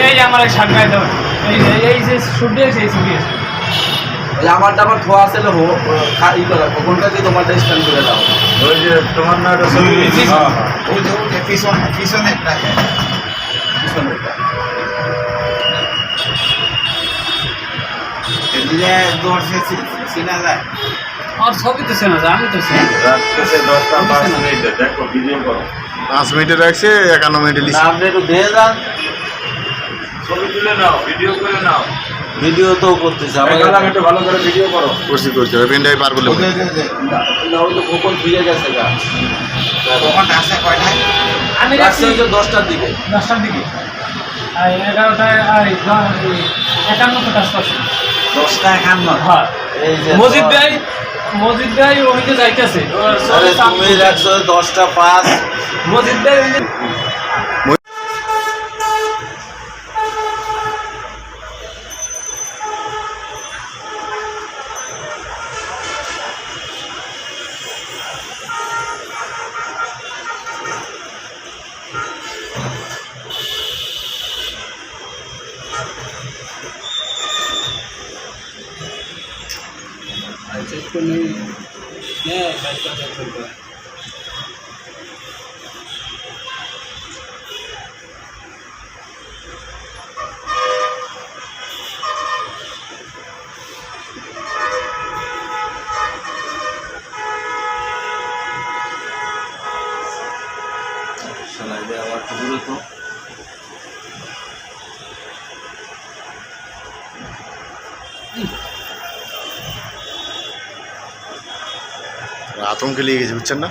এই আমার এক সাক্ষাৎ এই যে ছবি আছে এই ছবি আছে আমারটা আবার ধোয়া আছে ই করা কোনটাকে তোমারটা স্ক্যান করে দাও ওই যে তোমার না এটা ছবি ওই যে পিছনে একটা দিলে দর্শে চিনা যায় আর ছবি তো চেনা যায় আমি তো চিনি রাখতেছে 10টা 5 মিনিটে দেখো ভিডিও করো 5 মিনিটে রাখছে 51 মিনিটে লিখছে আপনি একটু দিয়ে যান ছবি তুলে নাও ভিডিও করে নাও ভিডিও তো করতেছে আমার একটু ভালো করে ভিডিও করো করছি পেন ড্রাইভ পার করলে না ওই তো গোপন ফিরে গেছে গা কখন আসে কয়টায় আমি রাখছি 10টার দিকে 10টার দিকে আর 11টায় আর 51টা কাজ করছে 10টা 51 হ্যাঁ এই যে মসজিদ ভাই ওইদিকে যাইতেছে আরে তুমি রাখছো 10টা 5 মসজিদ ভাই ওই যে इसको नहीं बाइक का चल रहा है चला दे आवाज तो तो আতঙ্কে লেগে গেছে বুঝছেন না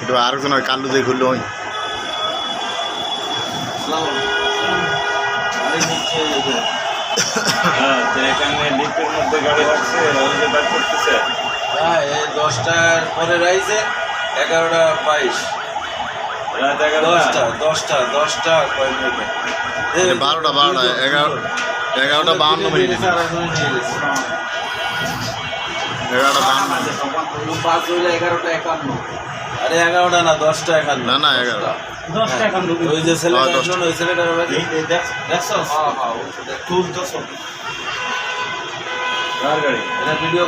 একটু আরেকজন হয় কাল্লু দিয়ে ঘুরলো ওই হ্যাঁ এখানে লিফটের মধ্যে গাড়ি রাখছে ওই যে বাইক করতেছে হ্যাঁ এই 10টার পরে রাইছে 11টা 22 রাত 11টা 10টা কয় মিনিটে 12টা 11টা 52 মিনিট 11টা 52 5 হইলে 11টা 51 আরে 11টা না 10টা 51 না না 11টা 10টা এখন ওই যে ছেলেটা হ্যাঁ, 10টা। ওই ছেলেটার বাড়ি দেখছো হ্যাঁ হ্যাঁ তুলতেছো কার গাড়ি এটা ভিডিও